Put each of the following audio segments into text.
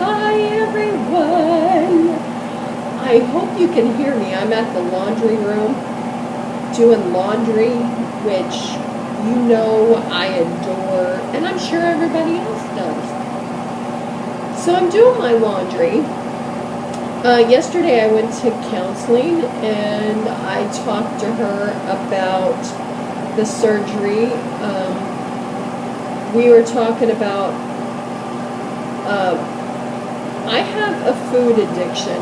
Hi everyone! I hope you can hear me. I'm at the laundry room doing laundry, which you know I adore, and I'm sure everybody else does. So I'm doing my laundry. Yesterday I went to counseling and I talked to her about the surgery. We were talking about I have a food addiction.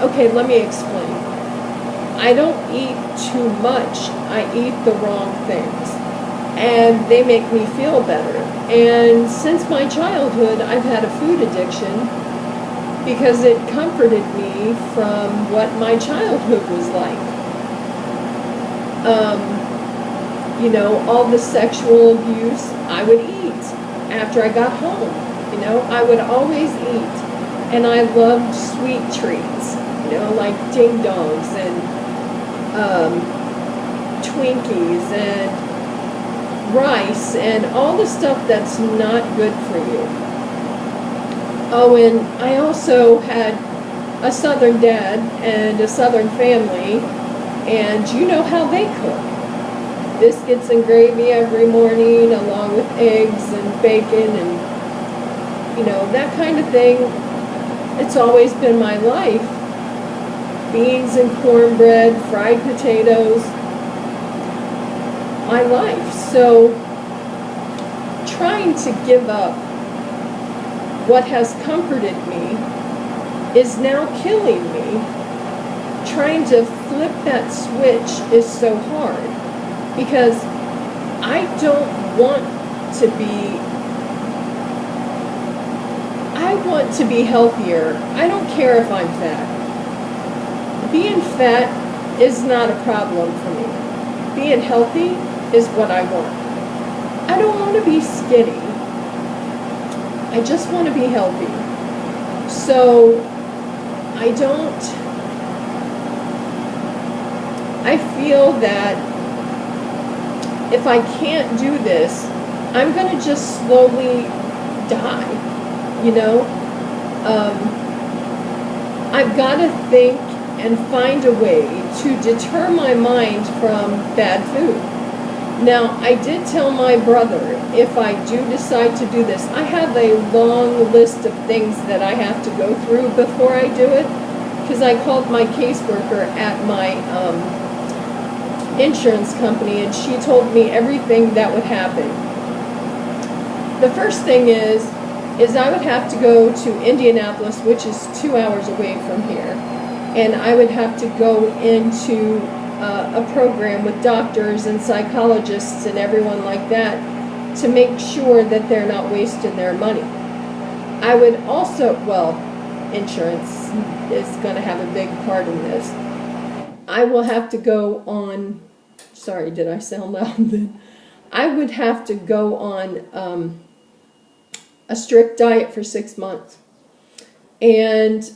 Okay, let me explain. I don't eat too much. I eat the wrong things. And they make me feel better. And since my childhood, I've had a food addiction because it comforted me from what my childhood was like. You know, all the sexual abuse, I would eat after I got home. You know, I would always eat. And I loved sweet treats, you know, like ding dongs and Twinkies and rice and all the stuff that's not good for you. Oh, and I also had a Southern dad and a Southern family, and you know how they cook. Biscuits and gravy every morning, along with eggs and bacon and, you know, that kind of thing. It's always been my life. Beans and cornbread, fried potatoes, my life. So, trying to give up what has comforted me is now killing me. Trying to flip that switch is so hard because I don't want to be, I want to be healthier. I don't care if I'm fat. Being fat is not a problem for me. Being healthy is what I want. I don't want to be skinny. I just want to be healthy. So I feel that if I can't do this, I'm going to just slowly die, you know? I've got to think and find a way to deter my mind from bad food. Now, I did tell my brother, if I do decide to do this, I have a long list of things that I have to go through before I do it, because I called my caseworker at my insurance company, and she told me everything that would happen. The first thing is I would have to go to Indianapolis, which is 2 hours away from here, and I would have to go into a program with doctors and psychologists and everyone like that to make sure that they're not wasting their money. I would also, well, insurance is going to have a big part in this. I will have to go on, sorry, did I sound loud? I would have to go on a strict diet for 6 months. And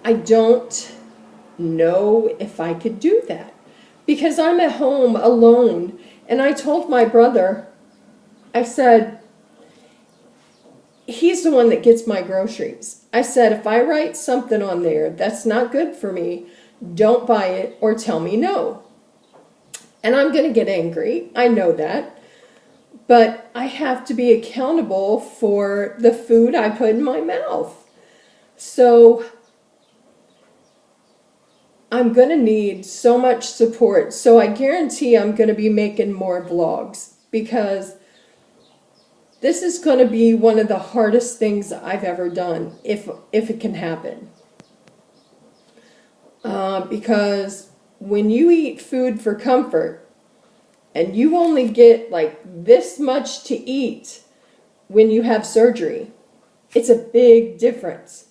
I don't know if I could do that because I'm at home alone. And I told my brother, I said, he's the one that gets my groceries. I said, if I write something on there that's not good for me, don't buy it or tell me no. And I'm going to get angry. I know that. But I have to be accountable for the food I put in my mouth. So I'm going to need so much support. So I guarantee I'm going to be making more vlogs because this is going to be one of the hardest things I've ever done, if it can happen. Because when you eat food for comfort and you only get like this much to eat when you have surgery, it's a big difference.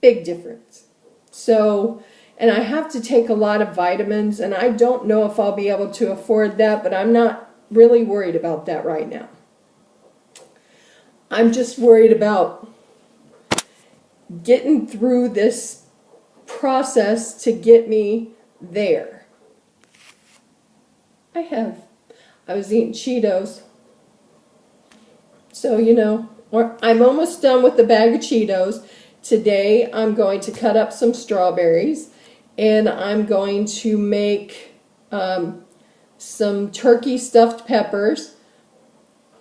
Big difference. So, and I have to take a lot of vitamins, and I don't know if I'll be able to afford that, but I'm not really worried about that right now. I'm just worried about getting through this process to get me there. I was eating Cheetos. So, you know, I'm almost done with the bag of Cheetos. Today I'm going to cut up some strawberries and I'm going to make some turkey stuffed peppers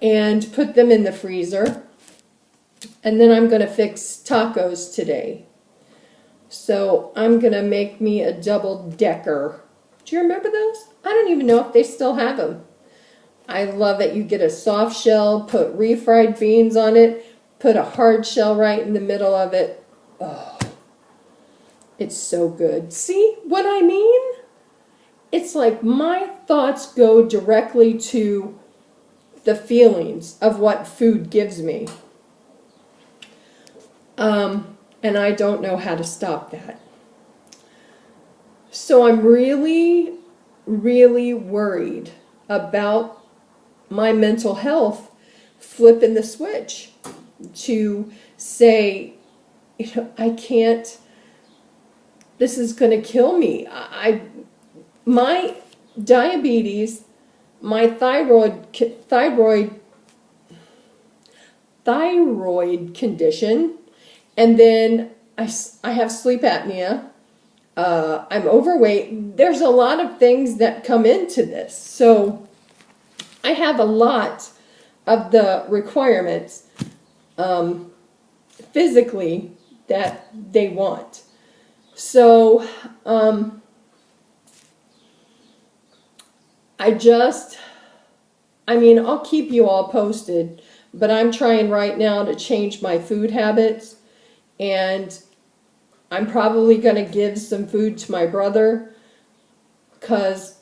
and put them in the freezer. And then I'm going to fix tacos today. So I'm going to make me a double decker. Do you remember those? I don't even know if they still have them. I love it. You get a soft shell, put refried beans on it, put a hard shell right in the middle of it. Oh, it's so good. See what I mean? It's like my thoughts go directly to the feelings of what food gives me. And I don't know how to stop that. So I'm really, really worried about my mental health flipping the switch to say, I can't, this is going to kill me. My diabetes, my thyroid condition, and then I have sleep apnea. I'm overweight. There's a lot of things that come into this. So I have a lot of the requirements physically that they want. So I'll keep you all posted, but I'm trying right now to change my food habits, and I'm probably going to give some food to my brother because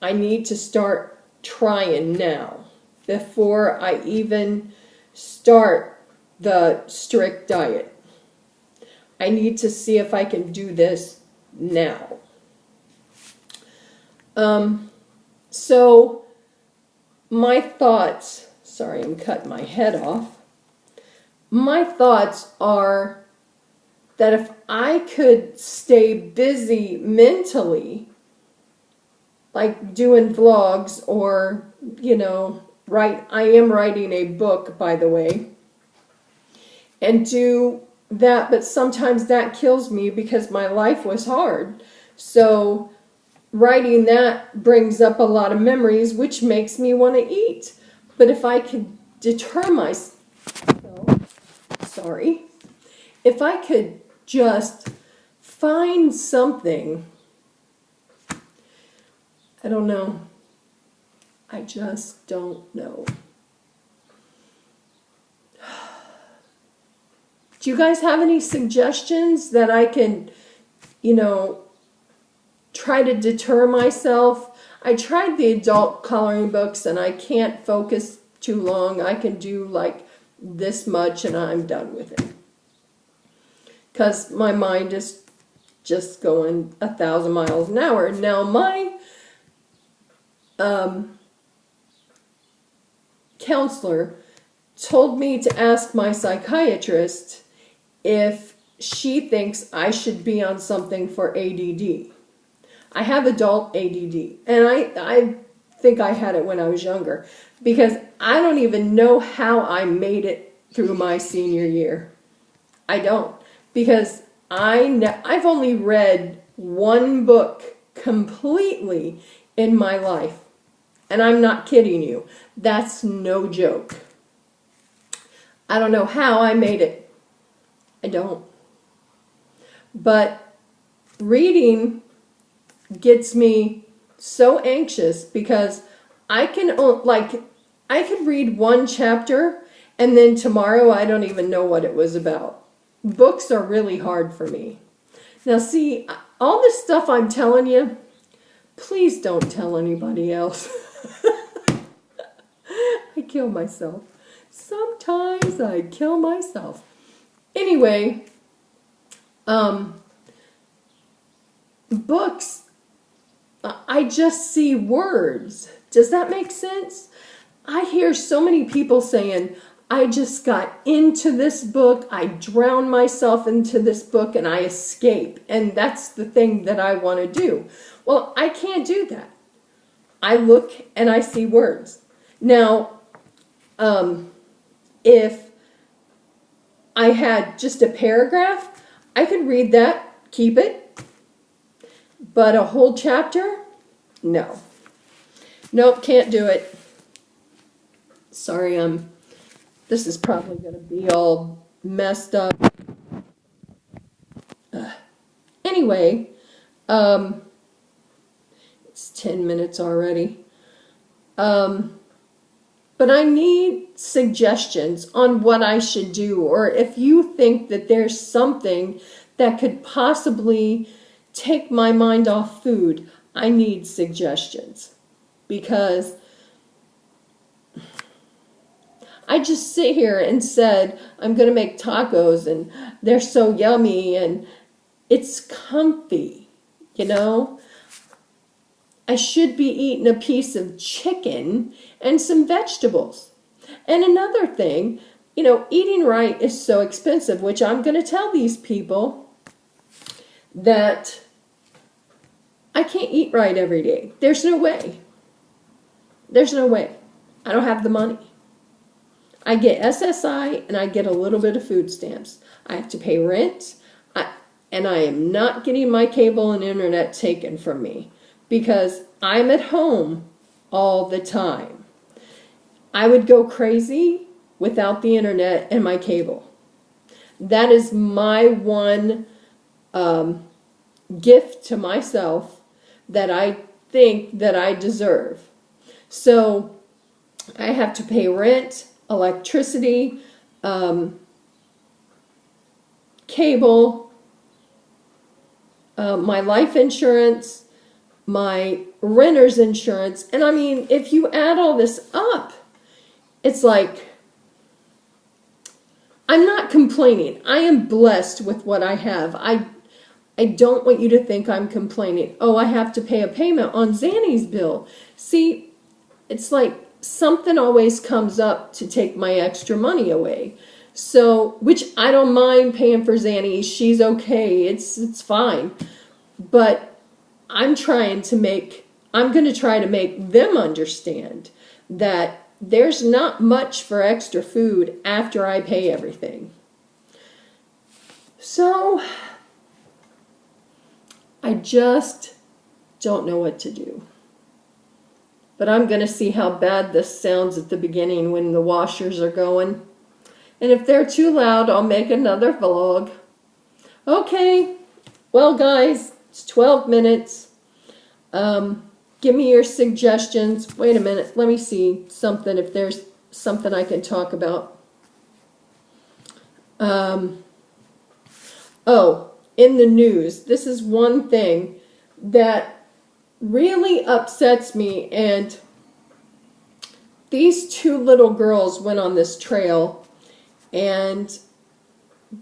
I need to start trying now before I even start the strict diet. I need to see if I can do this now. So my thoughts, sorry, I'm cutting my head off. My thoughts are that if I could stay busy mentally, like doing vlogs or, I am writing a book, by the way, and do that, but sometimes that kills me because my life was hard. So writing that brings up a lot of memories, which makes me want to eat. But if I could deter myself, if I could just find something, I don't know. I just don't know. Do you guys have any suggestions that I can, try to deter myself? I tried the adult coloring books and I can't focus too long. I can do like this much and I'm done with it. Because my mind is just going 1,000 miles an hour. Now my counselor told me to ask my psychiatrist if she thinks I should be on something for ADD. I have adult ADD, and I think I had it when I was younger, because I don't even know how I made it through my senior year. I don't, because I've only read one book completely in my life, and I'm not kidding you. That's no joke. I don't know how I made it. I don't. But reading gets me so anxious because I could read one chapter and then tomorrow I don't even know what it was about. Books are really hard for me. Now see, all this stuff I'm telling you, please don't tell anybody else. I kill myself. Sometimes I kill myself. Anyway, books, I just see words. Does that make sense? I hear so many people saying, I just got into this book, I drowned myself into this book, and I escape. And that's the thing that I want to do. Well, I can't do that. I look and I see words. Now, if I had just a paragraph, I could read that, keep it. But a whole chapter? No. Nope, can't do it. Sorry, this is probably going to be all messed up. Anyway, it's 10 minutes already. But I need suggestions on what I should do, or if you think that there's something that could possibly take my mind off food, I need suggestions. Because I just sit here and said, I'm going to make tacos, and they're so yummy, and it's comfy, you know? I should be eating a piece of chicken and some vegetables. And another thing, you know, eating right is so expensive, which I'm going to tell these people that I can't eat right every day. There's no way. There's no way. I don't have the money. I get SSI and I get a little bit of food stamps. I have to pay rent, and I am not getting my cable and internet taken from me because I'm at home all the time. I would go crazy without the internet and my cable. That is my one gift to myself that I think that I deserve. So I have to pay rent, electricity, cable, my life insurance, my renter's insurance. And I mean, if you add all this up, it's like, I'm not complaining. I am blessed with what I have. I don't want you to think I'm complaining. Oh, I have to pay a payment on Zanny's bill. See, it's like something always comes up to take my extra money away. So, which I don't mind paying for Zanny. She's okay. It's fine. But I'm going to try to make them understand that there's not much for extra food after I pay everything. So, I just don't know what to do. But I'm going to see how bad this sounds at the beginning when the washers are going. And if they're too loud, I'll make another vlog. Okay. Well, guys, it's 12 minutes. Give me your suggestions. Wait a minute. Let me see something, if there's something I can talk about. Oh, in the news, this is one thing that really upsets me. And these two little girls went on this trail, and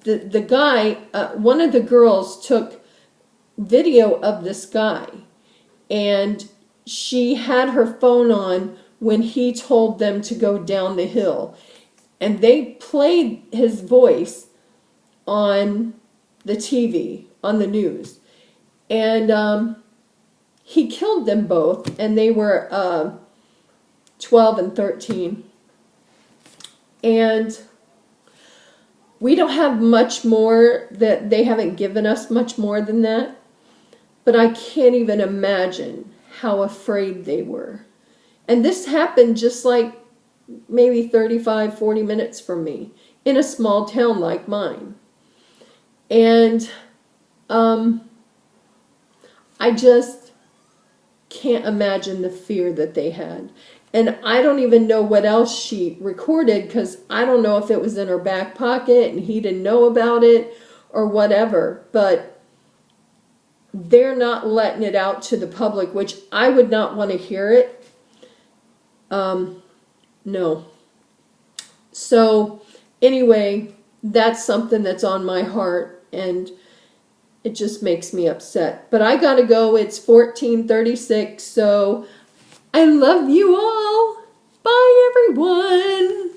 the guy, one of the girls took video of this guy, and she had her phone on when he told them to go down the hill, and they played his voice on the TV, on the news, and he killed them both, and they were 12 and 13, and we don't have much more, that they haven't given us much more than that, but I can't even imagine how afraid they were. And this happened just like maybe 35, 40 minutes from me in a small town like mine. And I just can't imagine the fear that they had. And I don't even know what else she recorded, because I don't know if it was in her back pocket and he didn't know about it or whatever. But they're not letting it out to the public, which I would not want to hear it. No. So anyway, that's something that's on my heart, and it just makes me upset. But I gotta go. It's 14:36, so I love you all. Bye, everyone.